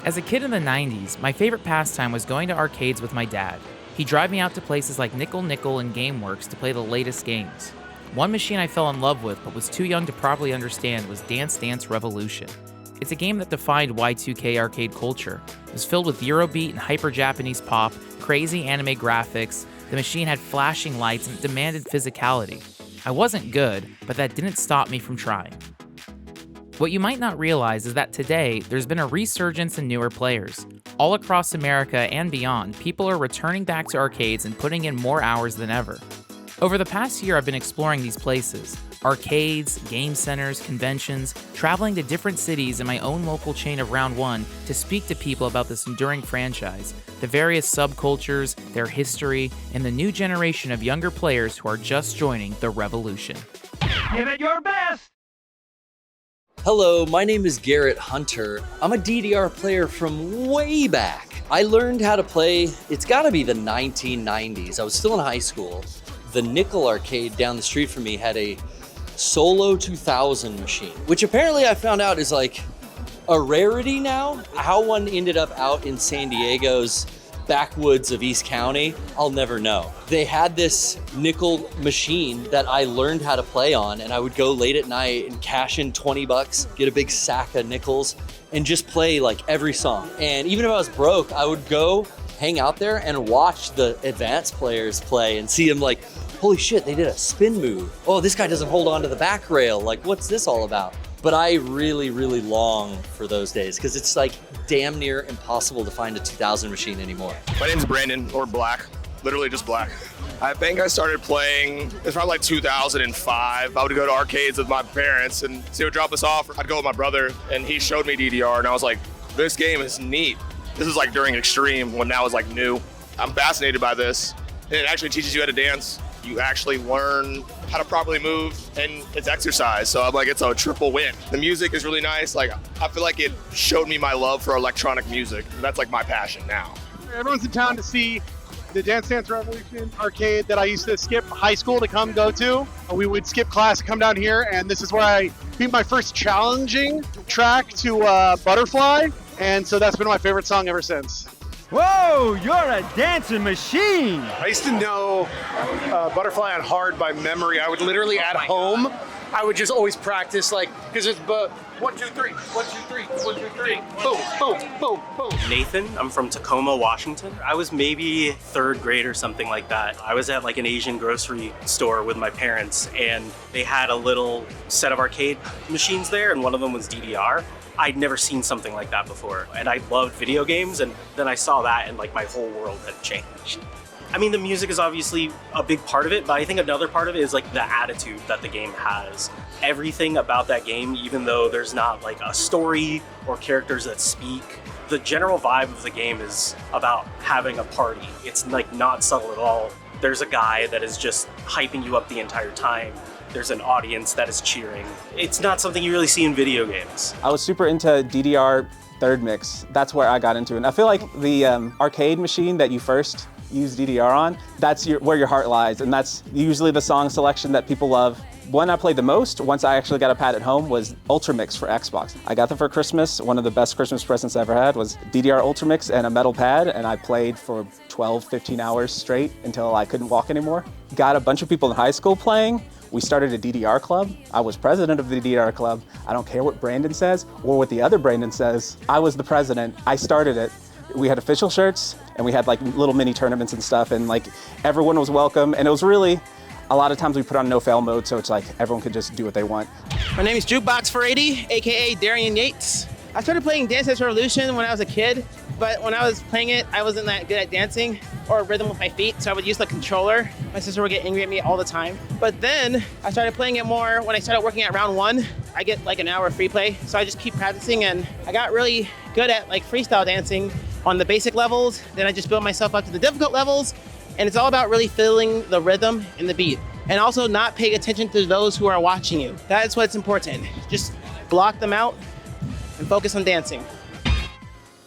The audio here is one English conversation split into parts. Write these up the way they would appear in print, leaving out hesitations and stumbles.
As a kid in the 90s, my favorite pastime was going to arcades with my dad. He'd drive me out to places like Nickel Nickel and GameWorks to play the latest games. One machine I fell in love with but was too young to properly understand was Dance Dance Revolution. It's a game that defined Y2K arcade culture. It was filled with Eurobeat and hyper-Japanese pop, crazy anime graphics, the machine had flashing lights, and it demanded physicality. I wasn't good, but that didn't stop me from trying. What you might not realize is that today, there's been a resurgence in newer players. All across America and beyond, people are returning back to arcades and putting in more hours than ever. Over the past year, I've been exploring these places. Arcades, game centers, conventions, traveling to different cities in my own local chain of Round 1 to speak to people about this enduring franchise, the various subcultures, their history, and the new generation of younger players who are just joining the revolution. Give it your best! Hello, my name is Garret Hunter. I'm a DDR player from way back. I learned how to play, it's gotta be the 1990s. I was still in high school. The Nickel arcade down the street from me had a Solo 2000 machine, which apparently I found out is like a rarity now. How one ended up out in San Diego's backwoods of East County, I'll never know. They had this nickel machine that I learned how to play on, and I would go late at night and cash in 20 bucks, get a big sack of nickels, and just play like every song. And even if I was broke, I would go hang out there and watch the advanced players play and see them like, holy shit, they did a spin move. Oh, this guy doesn't hold on to the back rail. Like, what's this all about? But I really, really long for those days because it's like damn near impossible to find a 2000 machine anymore. My name's Brandon, or Black, literally just Black. I think I started playing, it's probably like 2005. I would go to arcades with my parents and they would drop us off. I'd go with my brother and he showed me DDR and I was like, this game is neat. This is like during Extreme when that was like new. I'm fascinated by this. And it actually teaches you how to dance. You actually learn how to properly move and it's exercise. So I'm like, it's a triple win. The music is really nice. Like, I feel like it showed me my love for electronic music. That's like my passion now. Everyone's in town to see the Dance Dance Revolution arcade that I used to skip high school to come go to. We would skip class to come down here, and this is where I beat my first challenging track to Butterfly, and so that's been my favorite song ever since. Whoa, you're a dancing machine! I used to know Butterfly on hard by memory. I would literally at home, I would just always practice like, because it's 1, 2, 3, 1, 2, 3, 1, 2, 3, boom, boom, boom, boom. Nathan, I'm from Tacoma, Washington. I was maybe third grade or something like that. I was at like an Asian grocery store with my parents and they had a little set of arcade machines there and one of them was DDR. I'd never seen something like that before. And I loved video games and then I saw that and like my whole world had changed. I mean, the music is obviously a big part of it, but I think another part of it is like the attitude that the game has. Everything about that game, even though there's not like a story or characters that speak, the general vibe of the game is about having a party. It's like not subtle at all. There's a guy that is just hyping you up the entire time. There's an audience that is cheering. It's not something you really see in video games. I was super into DDR third mix. That's where I got into it. And I feel like the arcade machine that you first use DDR on, that's where your heart lies, and that's usually the song selection that people love. One I played the most, once I actually got a pad at home, was Ultra Mix for Xbox. I got them for Christmas. One of the best Christmas presents I ever had was DDR Ultra Mix and a metal pad, and I played for 12, 15 hours straight until I couldn't walk anymore. Got a bunch of people in high school playing. We started a DDR club. I was president of the DDR club. I don't care what Brandon says or what the other Brandon says. I was the president. I started it. We had official shirts and we had like little mini tournaments and stuff, and like everyone was welcome, and it was really, a lot of times we put on no fail mode, so it's like everyone could just do what they want. My name is Jukebox480, aka Darian Yates. I started playing Dance Dance Revolution when I was a kid, but when I was playing it, I wasn't that good at dancing or rhythm with my feet, so I would use the controller. My sister would get angry at me all the time. But then I started playing it more when I started working at Round 1. I get like an hour of free play, so I just keep practicing, and I got really good at like freestyle dancing on the basic levels. Then I just built myself up to the difficult levels, and it's all about really feeling the rhythm and the beat, and also not paying attention to those who are watching you. That's what's important. Just block them out and focus on dancing.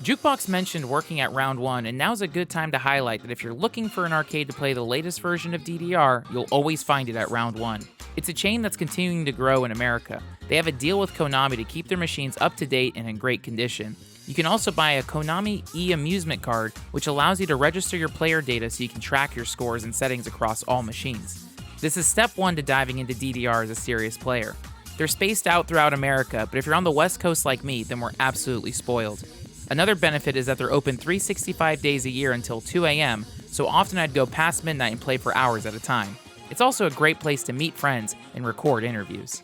Jukebox mentioned working at Round 1, and now's a good time to highlight that if you're looking for an arcade to play the latest version of DDR, you'll always find it at Round 1. It's a chain that's continuing to grow in America. They have a deal with Konami to keep their machines up to date and in great condition. You can also buy a Konami e-amusement card, which allows you to register your player data so you can track your scores and settings across all machines. This is step one to diving into DDR as a serious player. They're spaced out throughout America, but if you're on the West Coast like me, then we're absolutely spoiled. Another benefit is that they're open 365 days a year until 2 a.m., so often I'd go past midnight and play for hours at a time. It's also a great place to meet friends and record interviews.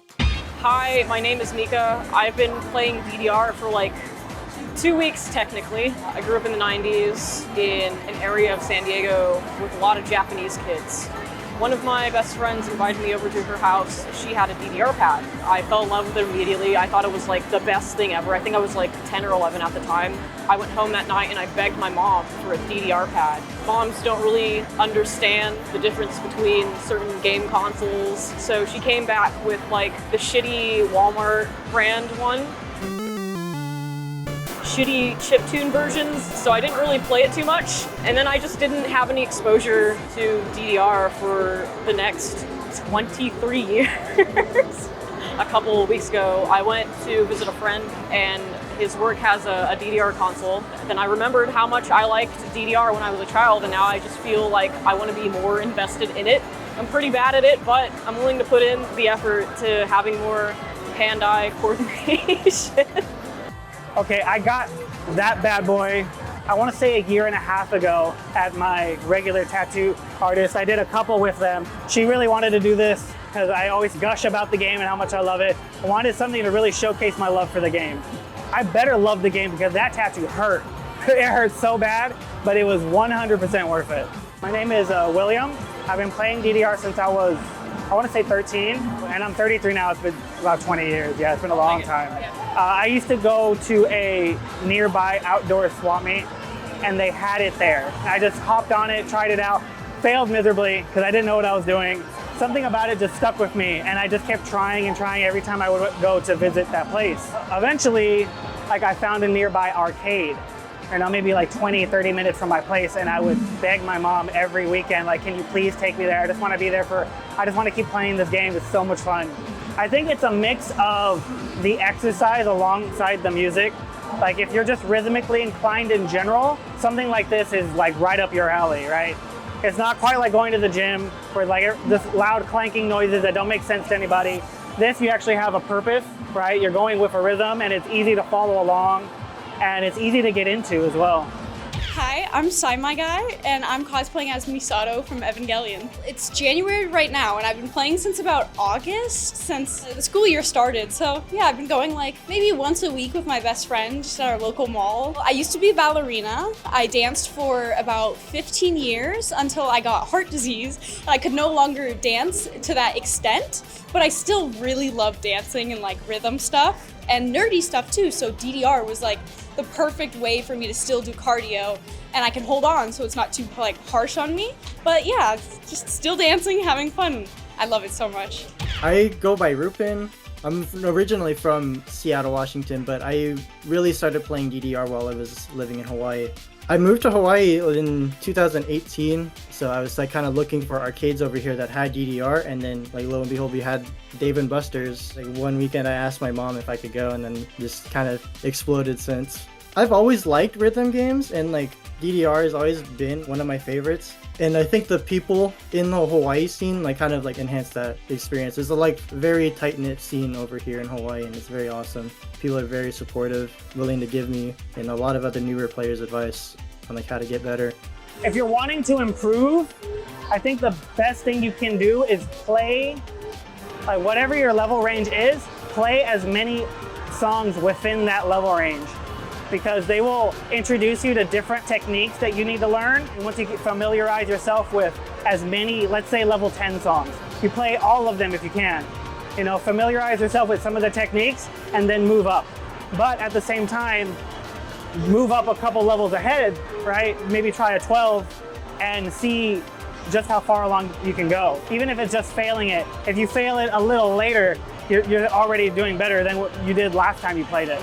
Hi, my name is Mika. I've been playing DDR for like 2 weeks technically. I grew up in the 90s in an area of San Diego with a lot of Japanese kids. One of my best friends invited me over to her house. She had a DDR pad. I fell in love with it immediately. I thought it was like the best thing ever. I think I was like 10 or 11 at the time. I went home that night and I begged my mom for a DDR pad. Moms don't really understand the difference between certain game consoles. So she came back with like the shitty Walmart brand one. Shitty chiptune versions, so I didn't really play it too much. And then I just didn't have any exposure to DDR for the next 23 years. A couple of weeks ago, I went to visit a friend and his work has a DDR console. Then I remembered how much I liked DDR when I was a child, and now I just feel like I want to be more invested in it. I'm pretty bad at it, but I'm willing to put in the effort to having more hand-eye coordination. Okay, I got that bad boy, I want to say a year and a half ago at my regular tattoo artist. I did a couple with them. She really wanted to do this because I always gush about the game and how much I love it. I wanted something to really showcase my love for the game. I better love the game because that tattoo hurt. It hurt so bad, but it was 100% worth it. My name is William. I've been playing DDR since I was, I want to say 13, and I'm 33 now. It's been about 20 years. Yeah, it's been a long time. I used to go to a nearby outdoor swap meet, and they had it there. I just hopped on it, tried it out, failed miserably because I didn't know what I was doing. Something about it just stuck with me, and I just kept trying and trying every time I would go to visit that place. Eventually, I found a nearby arcade, and maybe 20, 30 minutes from my place, and I would beg my mom every weekend, can you please take me there? I just want to be there I just want to keep playing this game. It's so much fun. I think it's a mix of the exercise alongside the music. If you're just rhythmically inclined in general, something like this is right up your alley, right? It's not quite like going to the gym where just loud clanking noises that don't make sense to anybody. This, you actually have a purpose, right? You're going with a rhythm, and it's easy to follow along, and it's easy to get into as well. Hi, I'm My Guy, and I'm cosplaying as Misato from Evangelion. It's January right now, and I've been playing since about August, since the school year started. So yeah, I've been going maybe once a week with my best friend just at our local mall. I used to be a ballerina. I danced for about 15 years until I got heart disease. I could no longer dance to that extent, but I still really love dancing and rhythm stuff and nerdy stuff too. So DDR was the perfect way for me to still do cardio, and I can hold on so it's not too harsh on me. But yeah, just still dancing, having fun. I love it so much. I go by Rupin. I'm originally from Seattle, Washington, but I really started playing DDR while I was living in Hawaii. I moved to Hawaii in 2018, so I was kind of looking for arcades over here that had DDR, and then lo and behold, we had Dave & Buster's. One weekend I asked my mom if I could go, and then just kind of exploded since. I've always liked rhythm games, and DDR has always been one of my favorites. And I think the people in the Hawaii scene kind of enhance that experience. There's a very tight-knit scene over here in Hawaii, and it's very awesome. People are very supportive, willing to give me and a lot of other newer players advice on how to get better. If you're wanting to improve, I think the best thing you can do is play, whatever your level range is, play as many songs within that level range, because they will introduce you to different techniques that you need to learn. And once you familiarize yourself with as many, let's say level 10 songs, you play all of them if you can. Familiarize yourself with some of the techniques and then move up. But at the same time, move up a couple levels ahead, right? Maybe try a 12 and see just how far along you can go. Even if it's just failing it. If you fail it a little later, you're already doing better than what you did last time you played it.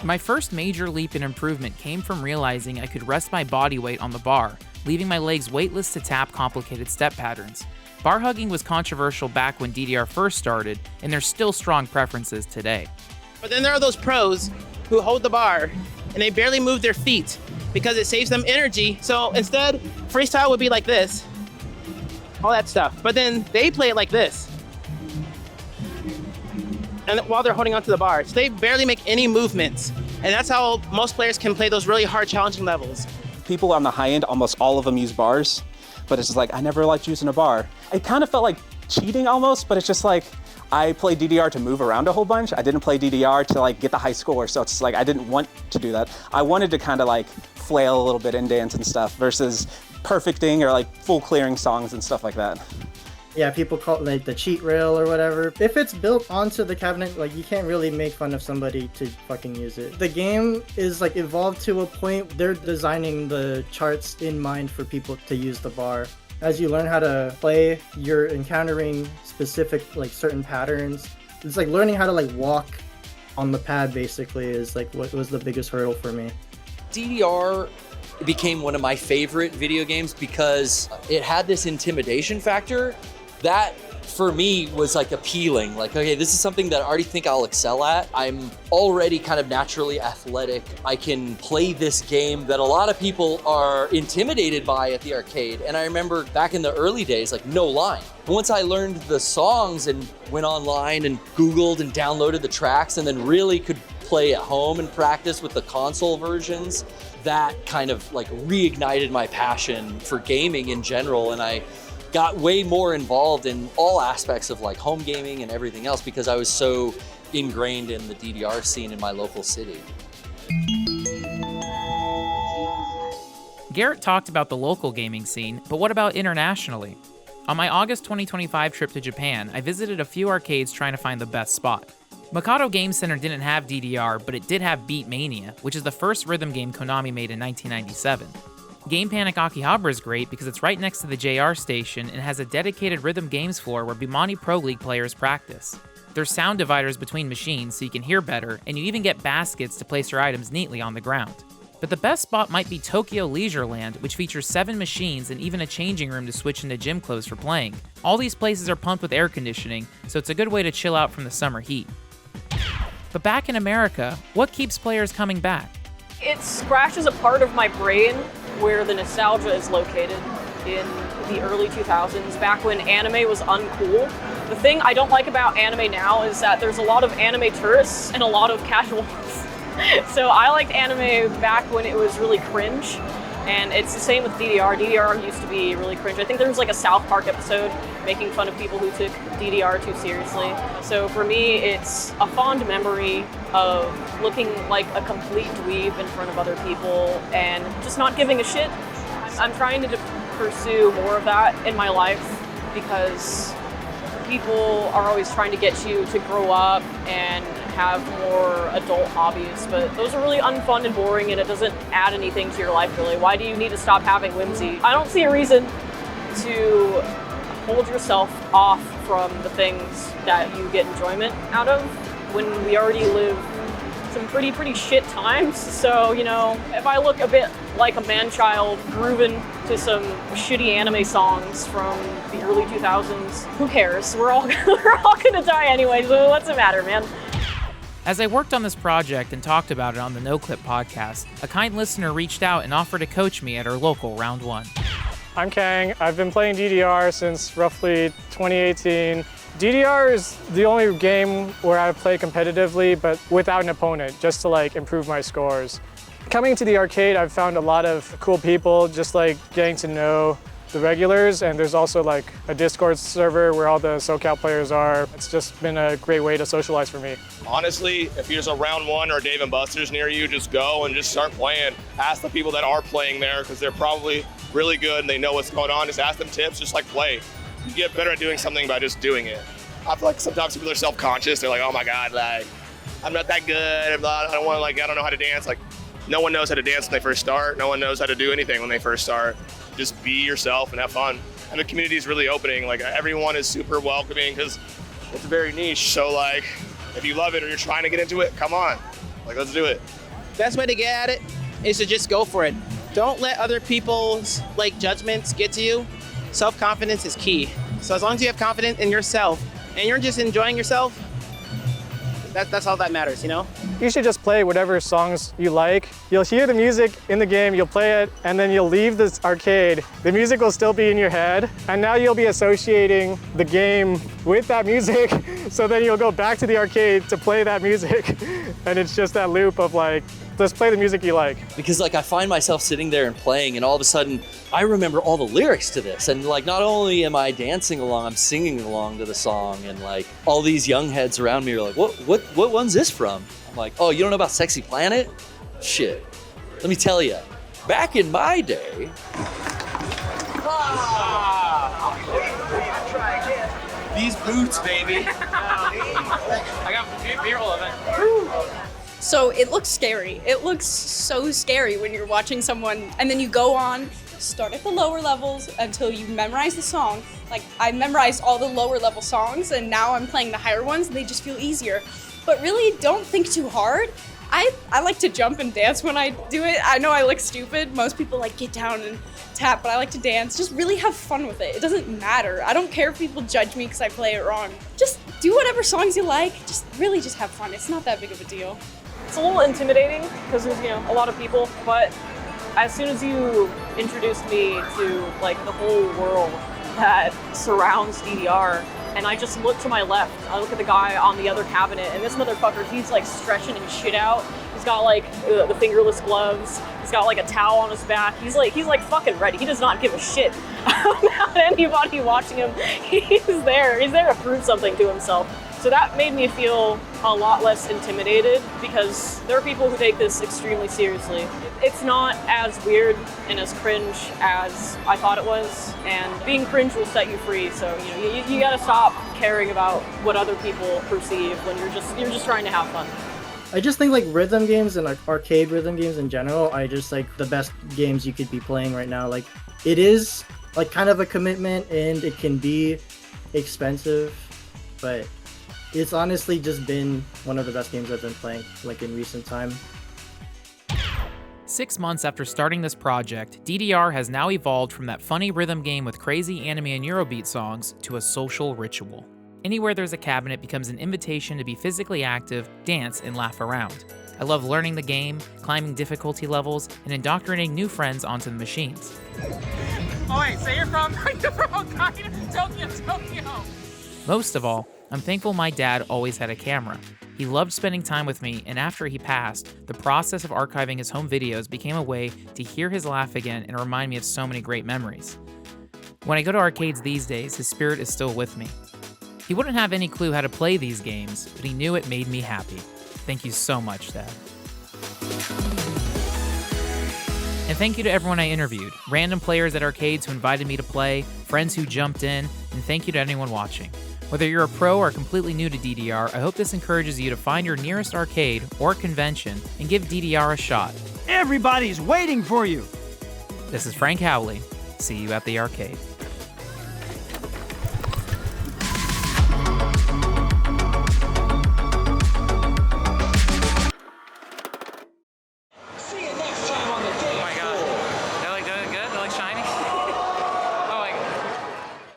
My first major leap in improvement came from realizing I could rest my body weight on the bar, leaving my legs weightless to tap complicated step patterns. Bar hugging was controversial back when DDR first started, and there's still strong preferences today. But then there are those pros who hold the bar and they barely move their feet because it saves them energy. So instead, freestyle would be like this, all that stuff. But then they play it like this. And while they're holding onto the bar, so they barely make any movements. And that's how most players can play those really hard, challenging levels. People on the high end, almost all of them use bars, but it's just like, I never liked using a bar. It kind of felt like cheating almost, but it's just like, I played DDR to move around a whole bunch. I didn't play DDR to like get the high score, so it's like I didn't want to do that. I wanted to kind of like flail a little bit and dance and stuff versus perfecting or like full clearing songs and stuff like that. Yeah, people call it like the cheat rail or whatever. If it's built onto the cabinet, like you can't really make fun of somebody to fucking use it. The game is like evolved to a point, they're designing the charts in mind for people to use the bar. As you learn how to play, you're encountering specific like certain patterns. It's like learning how to like walk on the pad basically is like what was the biggest hurdle for me. DDR became one of my favorite video games because it had this intimidation factor that for me was like appealing. Like, okay, this is something that I already think I'll excel at. I'm already kind of naturally athletic. I can play this game that a lot of people are intimidated by at the arcade. And I remember back in the early days, like no line. Once I learned the songs and went online and Googled and downloaded the tracks and then really could play at home and practice with the console versions, that kind of like reignited my passion for gaming in general. And I got way more involved in all aspects of like home gaming and everything else because I was so ingrained in the DDR scene in my local city. Garrett talked about the local gaming scene, but what about internationally? On my August 2025 trip to Japan, I visited a few arcades trying to find the best spot. Mikado Game Center didn't have DDR, but it did have Beat Mania, which is the first rhythm game Konami made in 1997. Game Panic Akihabara is great because it's right next to the JR station and has a dedicated rhythm games floor where Bimani Pro League players practice. There's sound dividers between machines so you can hear better, and you even get baskets to place your items neatly on the ground. But the best spot might be Tokyo Leisureland, which features 7 machines and even a changing room to switch into gym clothes for playing. All these places are pumped with air conditioning, so it's a good way to chill out from the summer heat. But back in America, what keeps players coming back? It scratches a part of my brain where the nostalgia is located in the early 2000s, back when anime was uncool. The thing I don't like about anime now is that there's a lot of anime tourists and a lot of casuals. So I liked anime back when it was really cringe, and it's the same with DDR. DDR used to be really cringe. I think there was like a South Park episode making fun of people who took DDR too seriously. So for me, it's a fond memory of looking like a complete dweeb in front of other people and just not giving a shit. I'm trying to pursue more of that in my life because people are always trying to get you to grow up and have more adult hobbies, but those are really unfun and boring, and it doesn't add anything to your life really. Why do you need to stop having whimsy? I don't see a reason to hold yourself off from the things that you get enjoyment out of when we already live some pretty shit times. So, you know, if I look a bit like a man-child grooving to some shitty anime songs from the early 2000s, who cares? We're all gonna die anyway, so what's the matter, man? As I worked on this project and talked about it on the No Clip podcast, a kind listener reached out and offered to coach me at our local Round 1. I'm Khang. I've been playing DDR since roughly 2018. DDR is the only game where I play competitively, but without an opponent, just to like improve my scores. Coming to the arcade, I've found a lot of cool people, just like getting to know the regulars, and there's also like a Discord server where all the SoCal players are. It's just been a great way to socialize for me. Honestly, if there's a Round 1 or Dave & Buster's near you, just go and just start playing. Ask the people that are playing there because they're probably really good and they know what's going on. Just ask them tips, just like play. You get better at doing something by just doing it. I feel like sometimes people are self-conscious. They're like, oh my God, like, I'm not that good. I don't know how to dance. Like, no one knows how to dance when they first start. No one knows how to do anything when they first start. Just be yourself and have fun. And the community is really opening. Like, everyone is super welcoming because it's very niche. So like, if you love it or you're trying to get into it, come on. Like, let's do it. Best way to get at it is to just go for it. Don't let other people's like judgments get to you. Self-confidence is key. So as long as you have confidence in yourself and you're just enjoying yourself, That's all that matters, you know? You should just play whatever songs you like. You'll hear the music in the game, you'll play it, and then you'll leave this arcade. The music will still be in your head, and now you'll be associating the game with that music, so then you'll go back to the arcade to play that music. And it's just that loop of like, just play the music you like. Because like I find myself sitting there and playing, and all of a sudden I remember all the lyrics to this, and like not only am I dancing along, I'm singing along to the song, and like all these young heads around me are like, what one's this from? I'm like, oh, you don't know about Sexy Planet? Shit, let me tell you, back in my day. These boots, baby. I got B-roll of it. So it looks scary. It looks so scary when you're watching someone and then you go on, start at the lower levels until you memorize the song. Like I memorized all the lower level songs and now I'm playing the higher ones and they just feel easier. But really don't think too hard. I like to jump and dance when I do it. I know I look stupid. Most people like get down and tap, but I like to dance. Just really have fun with it. It doesn't matter. I don't care if people judge me because I play it wrong. Just do whatever songs you like. Just have fun. It's not that big of a deal. It's a little intimidating because there's, a lot of people, but as soon as you introduced me to like the whole world that surrounds DDR, and I just look to my left, I look at the guy on the other cabinet, and this motherfucker, he's like stretching his shit out. He's got like the fingerless gloves. He's got like a towel on his back. He's like fucking ready. He does not give a shit about anybody watching him. He's there to prove something to himself. So that made me feel a lot less intimidated because there are people who take this extremely seriously. It's not as weird and as cringe as I thought it was, and being cringe will set you free. So you gotta stop caring about what other people perceive when you're just trying to have fun. I just think like rhythm games and like arcade rhythm games in general are just like the best games you could be playing right now. Like it is like kind of a commitment and it can be expensive, but it's honestly just been one of the best games I've been playing like in recent time. 6 months after starting this project, DDR has now evolved from that funny rhythm game with crazy anime and Eurobeat songs to a social ritual. Anywhere there's a cabinet becomes an invitation to be physically active, dance, and laugh around. I love learning the game, climbing difficulty levels, and indoctrinating new friends onto the machines. Oh wait, say you're from Tokyo. Most of all, I'm thankful my dad always had a camera. He loved spending time with me, and after he passed, the process of archiving his home videos became a way to hear his laugh again and remind me of so many great memories. When I go to arcades these days, his spirit is still with me. He wouldn't have any clue how to play these games, but he knew it made me happy. Thank you so much, Dad. And thank you to everyone I interviewed, random players at arcades who invited me to play, friends who jumped in, and thank you to anyone watching. Whether you're a pro or completely new to DDR, I hope this encourages you to find your nearest arcade or convention and give DDR a shot. Everybody's waiting for you. This is Frank Howley. See you at the arcade.